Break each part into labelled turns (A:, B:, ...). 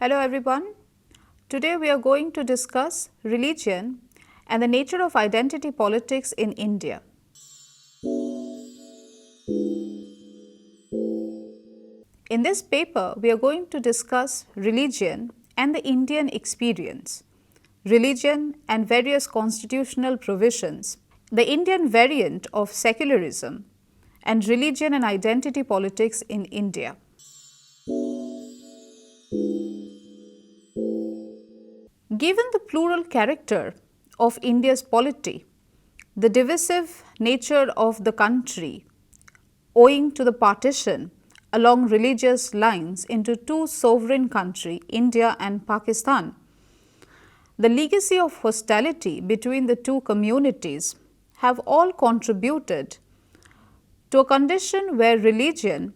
A: Hello everyone. Today we are going to discuss religion and the nature of identity politics in India. In this paper, we are going to discuss religion and the Indian experience, religion and various constitutional provisions, the Indian variant of secularism, and religion and identity politics in India. Given the plural character of India's polity, the divisive nature of the country, owing to the partition along religious lines into two sovereign countries, India and Pakistan, the legacy of hostility between the two communities have all contributed to a condition where religion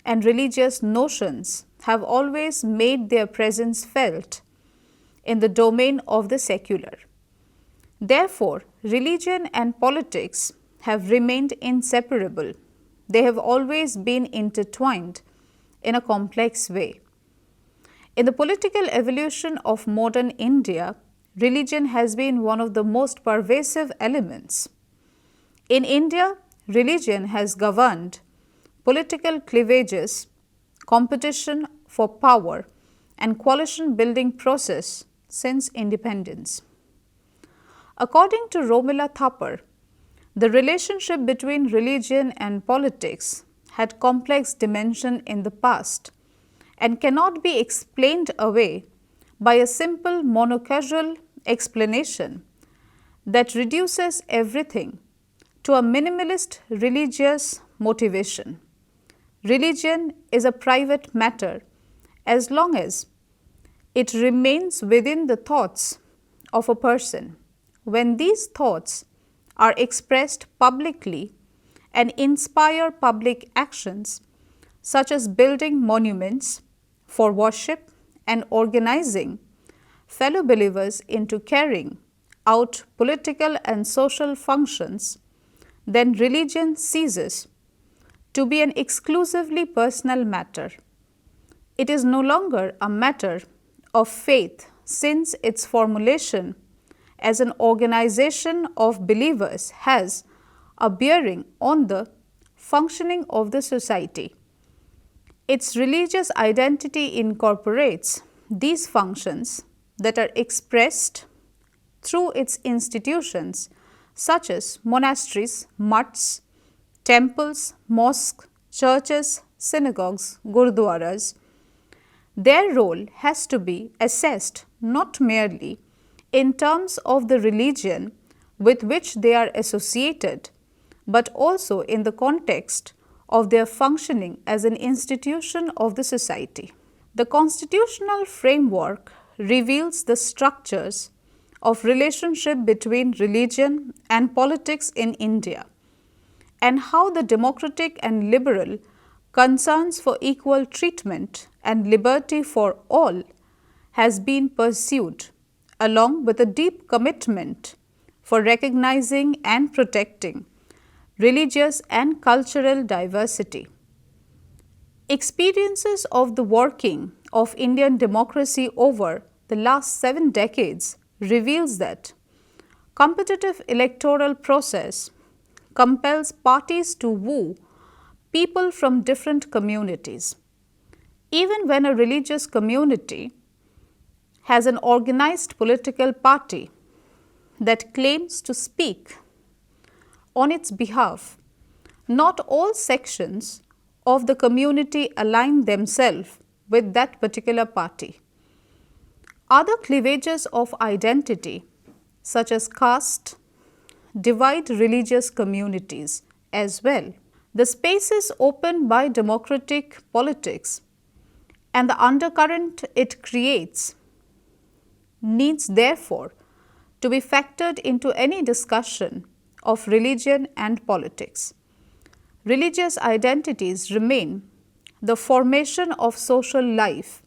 A: and religious notions have always made their presence felt in the domain of the secular. Therefore, religion and politics have remained inseparable. They have always been intertwined in a complex way. In the political evolution of modern India, religion has been one of the most pervasive elements. In India, religion has governed political cleavages, competition for power, and coalition building process since independence. According to Romila Thapar, the relationship between religion and politics had complex dimension in the past and cannot be explained away by a simple monocausal explanation that reduces everything to a minimalist religious motivation. Religion is a private matter as long as it remains within the thoughts of a person. When these thoughts are expressed publicly and inspire public actions, such as building monuments for worship and organizing fellow believers into carrying out political and social functions, then religion ceases to be an exclusively personal matter. It is no longer a matter of faith, since its formulation as an organization of believers has a bearing on the functioning of the society. Its religious identity incorporates these functions that are expressed through its institutions such as monasteries, mutts, temples, mosques, churches, synagogues, gurdwaras. Their role has to be assessed not merely in terms of the religion with which they are associated, but also in the context of their functioning as an institution of the society. The constitutional framework reveals the structures of relationship between religion and politics in India, and how the democratic and liberal concerns for equal treatment and liberty for all has been pursued, along with a deep commitment for recognizing and protecting religious and cultural diversity. Experiences of the working of Indian democracy over the last 7 decades reveals that competitive electoral process compels parties to woo people from different communities. Even when a religious community has an organized political party that claims to speak on its behalf, not all sections of the community align themselves with that particular party. Other cleavages of identity, such as caste, divide religious communities as well. The spaces opened by democratic politics and the undercurrent it creates needs therefore to be factored into any discussion of religion and politics. Religious identities remain the formation of social life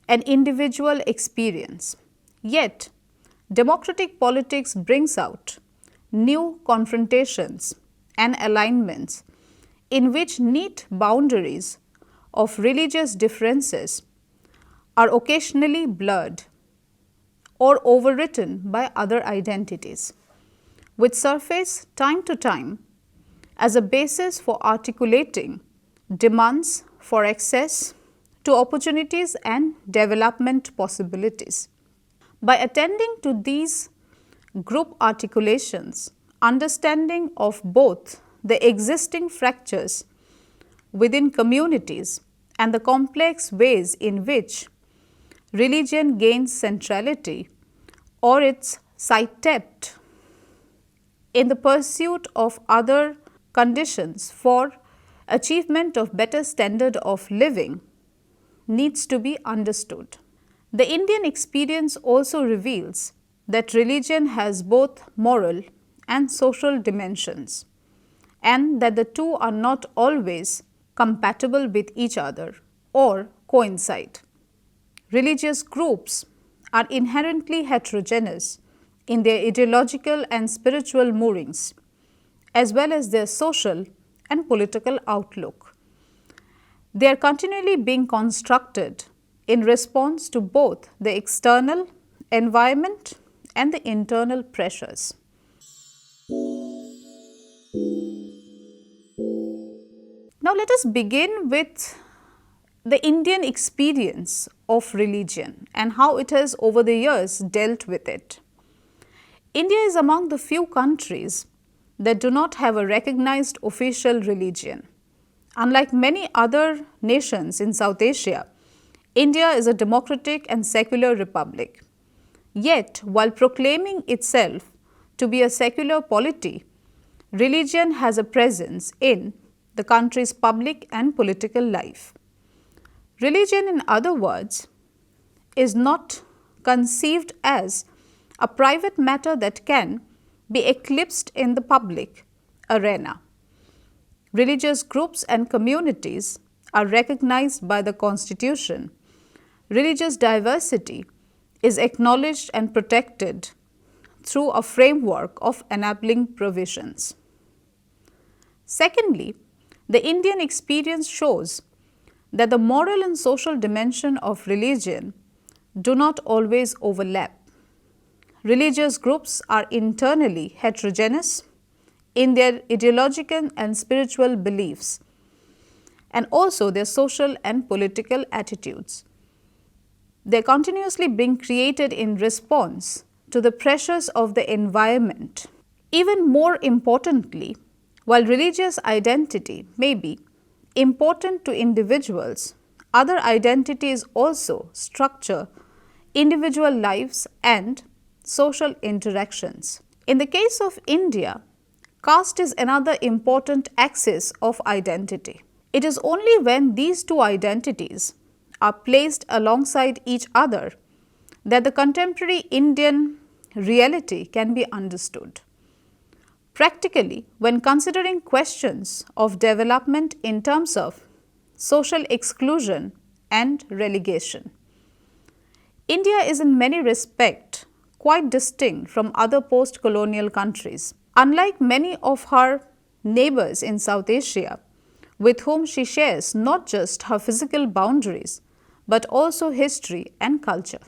A: and individual experience. Yet, democratic politics brings out new confrontations and alignments in which neat boundaries of religious differences are occasionally blurred or overwritten by other identities, which surface time to time as a basis for articulating demands for access to opportunities and development possibilities. By attending to these group articulations, understanding of both the existing fractures within communities and the complex ways in which religion gains centrality or its sidestepped in the pursuit of other conditions for achievement of better standard of living needs to be understood. The Indian experience also reveals that religion has both moral and social dimensions, and that the two are not always compatible with each other or coincide. Religious groups are inherently heterogeneous in their ideological and spiritual moorings, as well as their social and political outlook. They are continually being constructed in response to both the external environment and the internal pressures. Now, let us begin with the Indian experience of religion and how it has over the years dealt with it. India is among the few countries that do not have a recognized official religion. Unlike many other nations in South Asia, India is a democratic and secular republic. Yet, while proclaiming itself to be a secular polity, religion has a presence in the country's public and political life. Religion, in other words, is not conceived as a private matter that can be eclipsed in the public arena. Religious groups and communities are recognized by the Constitution. Religious diversity is acknowledged and protected through a framework of enabling provisions. Secondly, the Indian experience shows that the moral and social dimension of religion do not always overlap. Religious groups are internally heterogeneous in their ideological and spiritual beliefs, and also their social and political attitudes. They are continuously being created in response to the pressures of the environment. Even more importantly, while religious identity may be important to individuals, other identities also structure individual lives and social interactions. In the case of India, caste is another important axis of identity. It is only when these two identities are placed alongside each other that the contemporary Indian reality can be understood. Practically, when considering questions of development in terms of social exclusion and relegation, India is in many respects quite distinct from other post-colonial countries. Unlike many of her neighbors in South Asia, with whom she shares not just her physical boundaries, but also history and culture.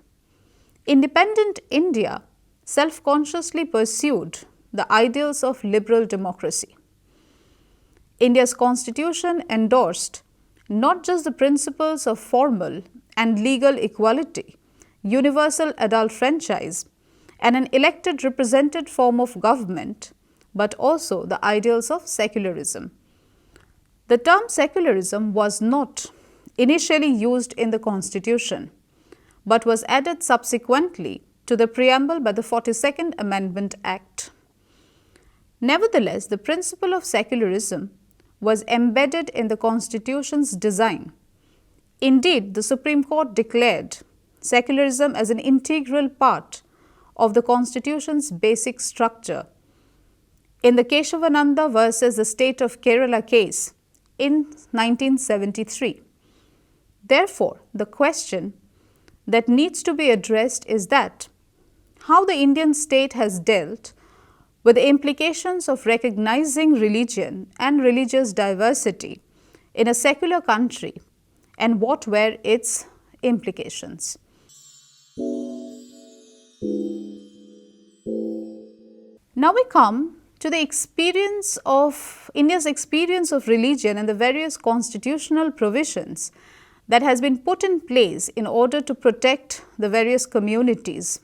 A: Independent India self-consciously pursued the ideals of liberal democracy. India's constitution endorsed not just the principles of formal and legal equality, universal adult franchise, and an elected represented form of government, but also the ideals of secularism. The term secularism was not initially used in the Constitution, but was added subsequently to the preamble by the 42nd Amendment Act. Nevertheless, the principle of secularism was embedded in the Constitution's design. Indeed, the Supreme Court declared secularism as an integral part of the Constitution's basic structure. In the Keshavananda versus the State of Kerala case in 1973. Therefore, the question that needs to be addressed is that how the Indian state has dealt with the implications of recognizing religion and religious diversity in a secular country, and what were its implications. Now we come to the experience of India's experience of religion and the various constitutional provisions that has been put in place in order to protect the various communities.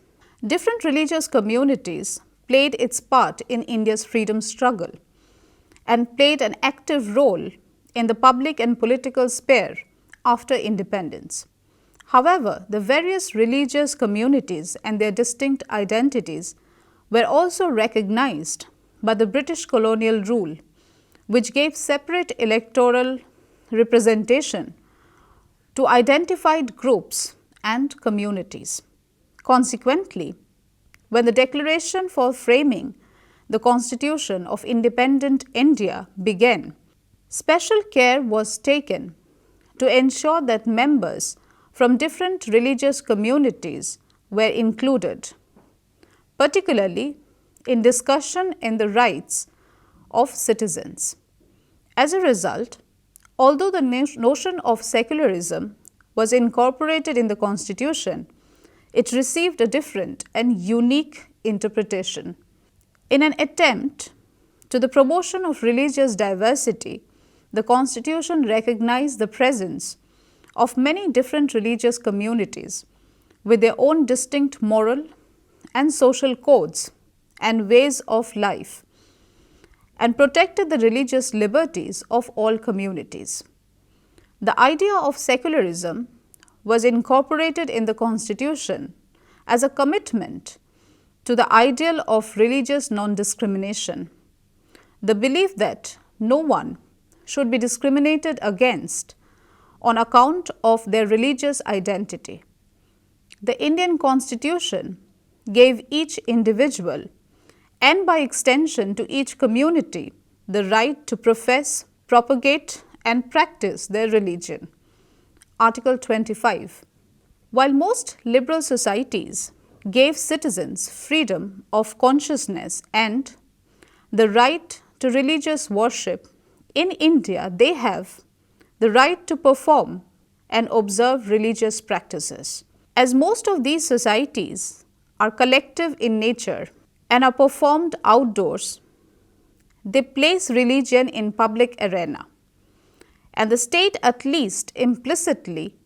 A: Different religious communities played its part in India's freedom struggle and played an active role in the public and political sphere after independence. However, the various religious communities and their distinct identities were also recognized by the British colonial rule, which gave separate electoral representation to identified groups and communities. Consequently, when the declaration for framing the Constitution of Independent India began, special care was taken to ensure that members from different religious communities were included, particularly in discussion in the rights of citizens. As a result, although the notion of secularism was incorporated in the Constitution, it received a different and unique interpretation. In an attempt to the promotion of religious diversity, the Constitution recognized the presence of many different religious communities with their own distinct moral and social codes and ways of life, and protected the religious liberties of all communities. The idea of secularism was incorporated in the Constitution as a commitment to the ideal of religious non-discrimination, the belief that no one should be discriminated against on account of their religious identity. The Indian Constitution gave each individual and by extension to each community the right to profess, propagate and practice their religion. Article 25. While most liberal societies gave citizens freedom of consciousness and the right to religious worship, in India they have the right to perform and observe religious practices. As most of these societies are collective in nature and are performed outdoors, they place religion in public arena, and the state at least implicitly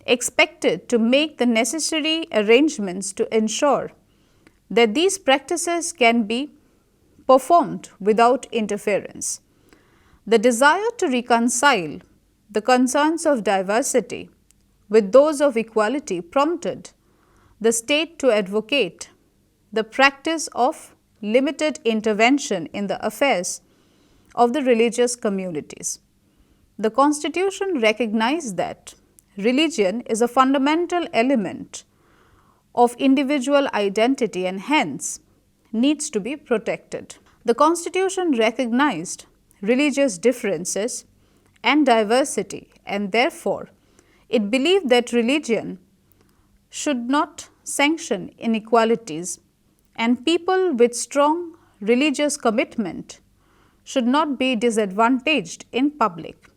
A: expected to make the necessary arrangements to ensure that these practices can be performed without interference. The desire to reconcile the concerns of diversity with those of equality prompted the state to advocate the practice of limited intervention in the affairs of the religious communities. The Constitution recognized that religion is a fundamental element of individual identity and hence needs to be protected. The Constitution recognized religious differences and diversity, and therefore it believed that religion should not sanction inequalities and people with strong religious commitment should not be disadvantaged in public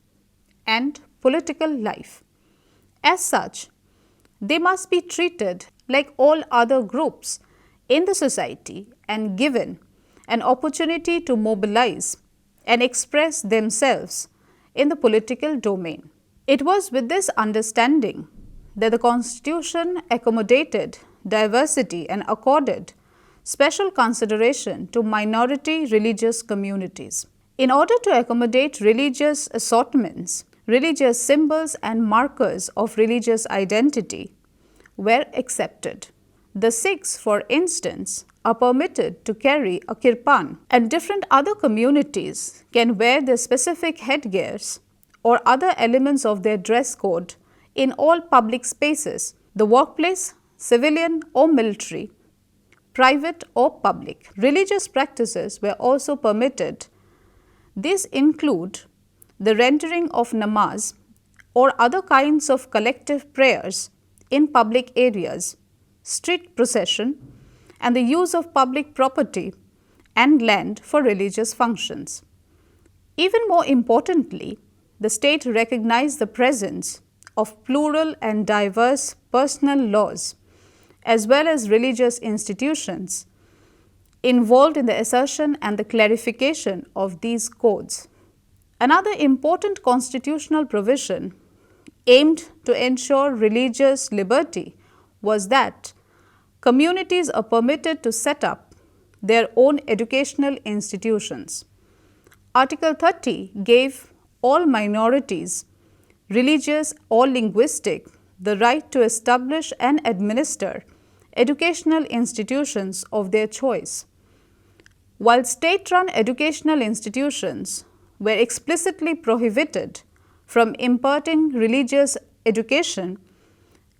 A: and political life. As such, they must be treated like all other groups in the society and given an opportunity to mobilize and express themselves in the political domain. It was with this understanding that the Constitution accommodated diversity and accorded special consideration to minority religious communities. In order to accommodate religious assortments, religious symbols and markers of religious identity were accepted. The Sikhs, for instance, are permitted to carry a kirpan, and different other communities can wear their specific headgears or other elements of their dress code in all public spaces, the workplace, civilian or military, private or public. Religious practices were also permitted. These include the rendering of namaz or other kinds of collective prayers in public areas, street procession, and the use of public property and land for religious functions. Even more importantly, the state recognized the presence of plural and diverse personal laws, as well as religious institutions, involved in the assertion and the clarification of these codes. Another important constitutional provision aimed to ensure religious liberty was that communities are permitted to set up their own educational institutions. Article 30 gave all minorities, religious or linguistic, the right to establish and administer educational institutions of their choice. While state-run educational institutions were explicitly prohibited from imparting religious education,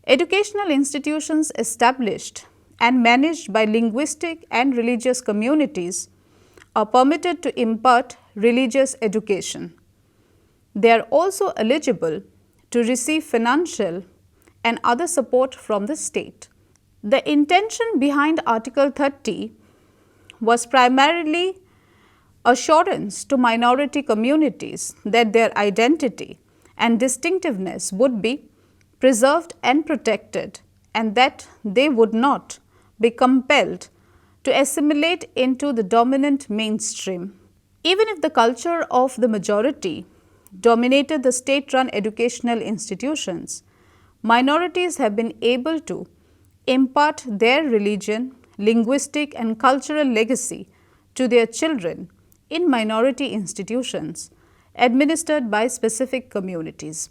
A: educational institutions established and managed by linguistic and religious communities are permitted to impart religious education. They are also eligible to receive financial and other support from the state. The intention behind Article 30 was primarily assurance to minority communities that their identity and distinctiveness would be preserved and protected, and that they would not be compelled to assimilate into the dominant mainstream. Even if the culture of the majority dominated the state-run educational institutions, minorities have been able to impart their religion, linguistic and cultural legacy to their children in minority institutions administered by specific communities.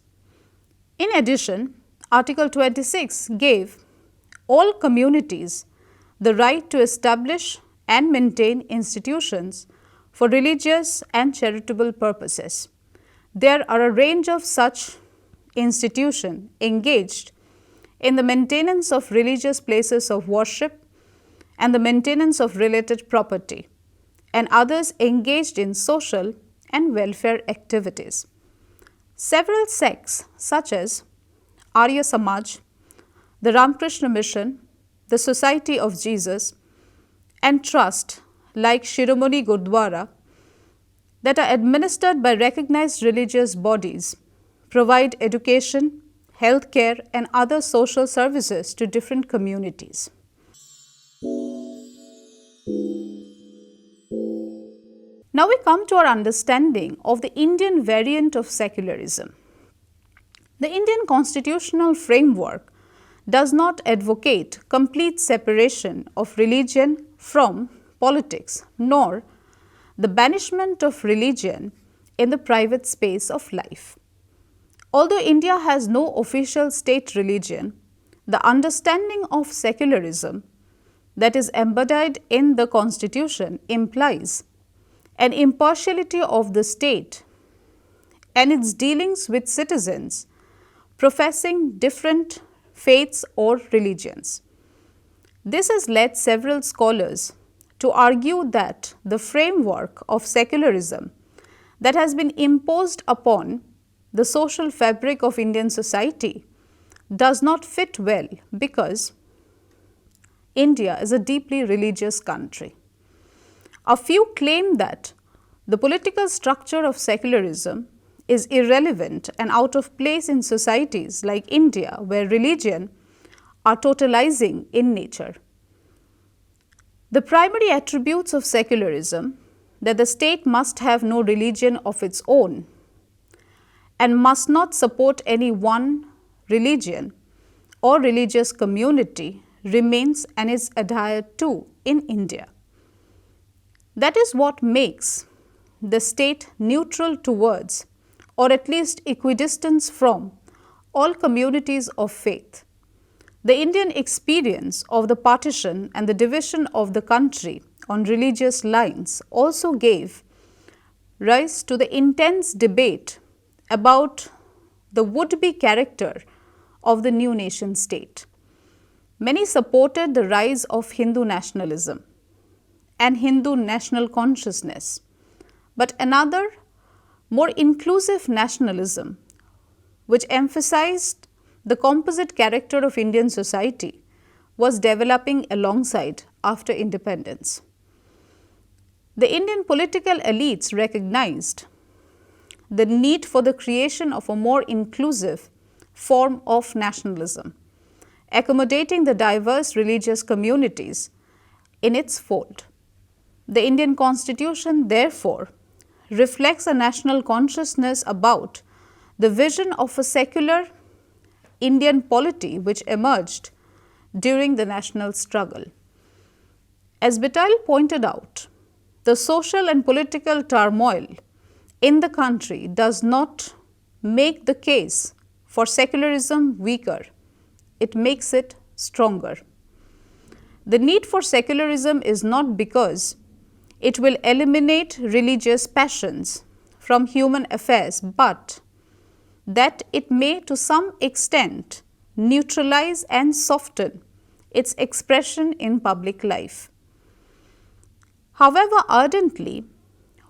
A: In addition, Article 26 gave all communities the right to establish and maintain institutions for religious and charitable purposes. There are a range of such institutions engaged in the maintenance of religious places of worship and the maintenance of related property, and others engaged in social and welfare activities. Several sects such as Arya Samaj, the Ramakrishna Mission, the Society of Jesus, and trust like Shiromani Gurdwara that are administered by recognized religious bodies provide education, healthcare, and other social services to different communities. Now we come to our understanding of the Indian variant of secularism. The Indian constitutional framework does not advocate complete separation of religion from politics, nor the banishment of religion in the private space of life. Although India has no official state religion, the understanding of secularism that is embodied in the Constitution implies an impartiality of the state and its dealings with citizens professing different faiths or religions. This has led several scholars to argue that the framework of secularism that has been imposed upon the social fabric of Indian society does not fit well because India is a deeply religious country. A few claim that the political structure of secularism is irrelevant and out of place in societies like India, where religion are totalizing in nature. The primary attributes of secularism, that the state must have no religion of its own and must not support any one religion or religious community, remains and is adhered to in India. That is what makes the state neutral towards, or at least equidistant from, all communities of faith. The Indian experience of the partition and the division of the country on religious lines also gave rise to the intense debate about the would-be character of the new nation state. Many supported the rise of Hindu nationalism and Hindu national consciousness, but another, more inclusive nationalism, which emphasized the composite character of Indian society, was developing alongside after independence. The Indian political elites recognized the need for the creation of a more inclusive form of nationalism, accommodating the diverse religious communities in its fold. The Indian Constitution, therefore, reflects a national consciousness about the vision of a secular Indian polity which emerged during the national struggle. As Bataille pointed out, the social and political turmoil in the country does not make the case for secularism weaker, it makes it stronger. The need for secularism is not because it will eliminate religious passions from human affairs, but that it may to some extent neutralize and soften its expression in public life. However ardently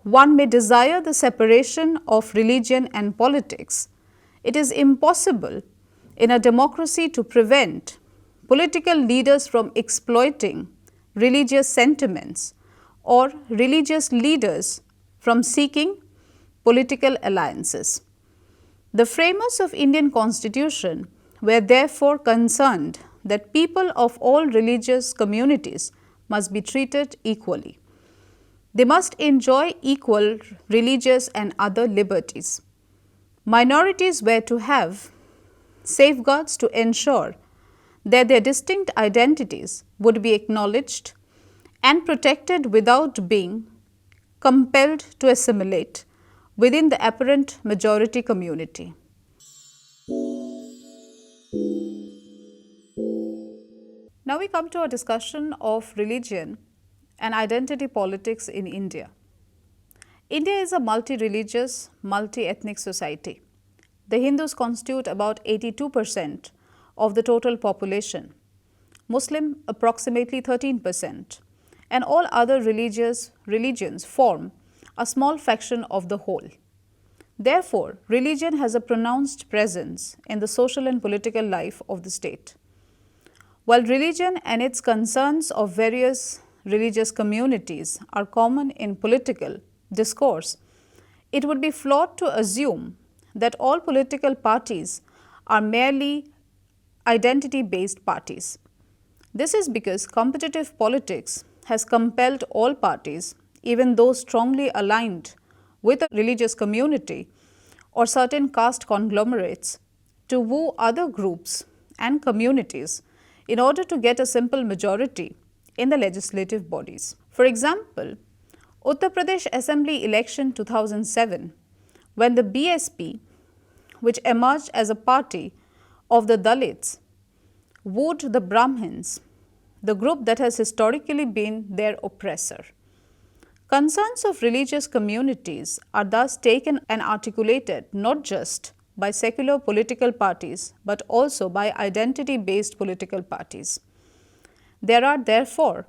A: one may desire the separation of religion and politics, it is impossible in a democracy to prevent political leaders from exploiting religious sentiments or religious leaders from seeking political alliances. The framers of Indian Constitution were therefore concerned that people of all religious communities must be treated equally. They must enjoy equal religious and other liberties. Minorities were to have safeguards to ensure that their distinct identities would be acknowledged and protected without being compelled to assimilate within the apparent majority community. Now we come to a discussion of religion and identity politics in India. India is a multi-religious, multi-ethnic society. The Hindus constitute about 82% of the total population, Muslim approximately 13%, and all other religions form a small fraction of the whole. Therefore, religion has a pronounced presence in the social and political life of the state. While religion and its concerns of various religious communities are common in political discourse, it would be flawed to assume that all political parties are merely identity-based parties. This is because competitive politics has compelled all parties, even those strongly aligned with a religious community or certain caste conglomerates, to woo other groups and communities in order to get a simple majority in the legislative bodies. For example, Uttar Pradesh Assembly election 2007, when the BSP, which emerged as a party of the Dalits, wooed the Brahmins, the group that has historically been their oppressor. Concerns of religious communities are thus taken and articulated not just by secular political parties, but also by identity-based political parties. There are therefore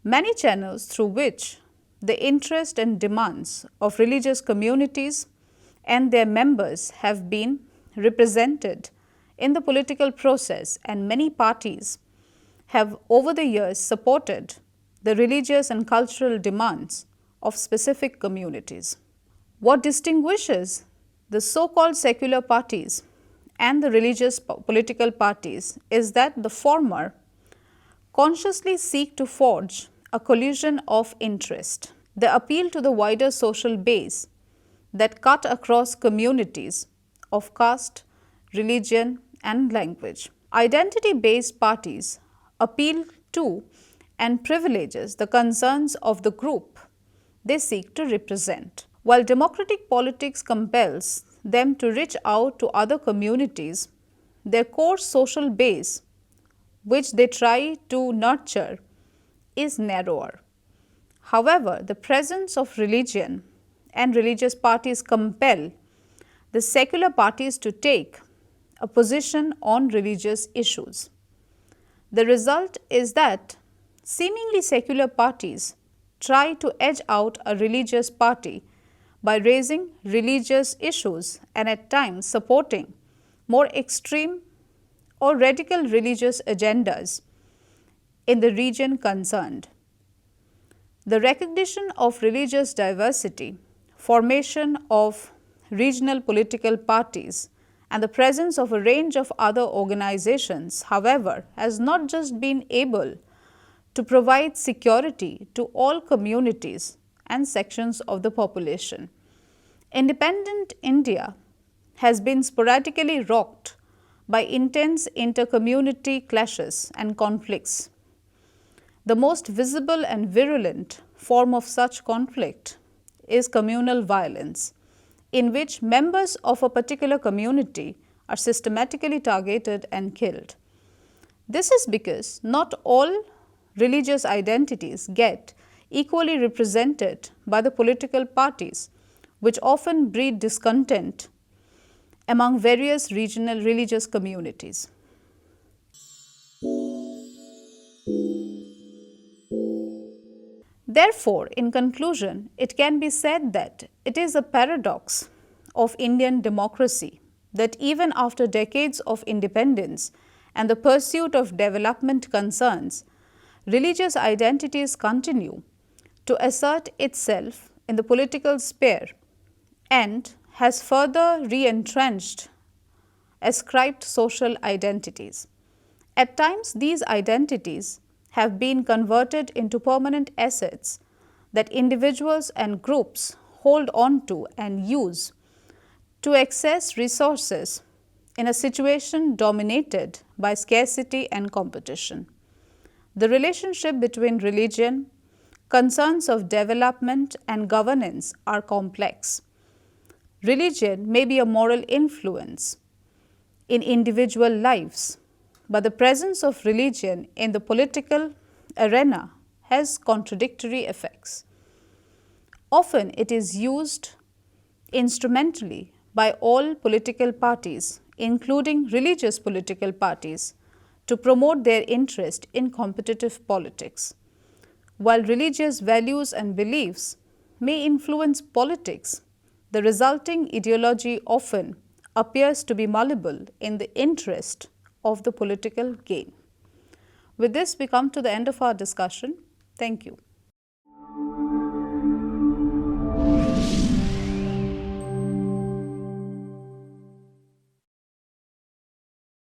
A: many channels through which the interest and demands of religious communities and their members have been represented in the political process, and many parties have over the years supported the religious and cultural demands of specific communities. What distinguishes the so-called secular parties and the religious political parties is that the former consciously seek to forge a collision of interest. They appeal to the wider social base that cut across communities of caste, religion, and language. Identity-based parties appeal to and privileges the concerns of the group they seek to represent, while democratic politics compels them to reach out to other communities. Their core social base, which they try to nurture, is narrower. However, the presence of religion and religious parties compel the secular parties to take a position on religious issues. The result is that seemingly secular parties try to edge out a religious party by raising religious issues and at times supporting more extreme or radical religious agendas in the region concerned. The recognition of religious diversity, formation of regional political parties, and the presence of a range of other organizations, however, has not just been able to provide security to all communities and sections of the population. Independent India has been sporadically rocked by intense inter-community clashes and conflicts. The most visible and virulent form of such conflict is communal violence, in which members of a particular community are systematically targeted and killed. This is because not all religious identities get equally represented by the political parties, which often breed discontent among various regional religious communities. Therefore, in conclusion, it can be said that it is a paradox of Indian democracy that even after decades of independence and the pursuit of development concerns, religious identities continue to assert itself in the political sphere and has further re-entrenched ascribed social identities. At times, these identities have been converted into permanent assets that individuals and groups hold on to and use to access resources in a situation dominated by scarcity and competition. The relationship between religion, concerns of development, and governance are complex. Religion may be a moral influence in individual lives, but the presence of religion in the political arena has contradictory effects. Often it is used instrumentally by all political parties, including religious political parties, to promote their interest in competitive politics. While religious values and beliefs may influence politics, the resulting ideology often appears to be malleable in the interest of the political gain. With this, we come to the end of our discussion. Thank you.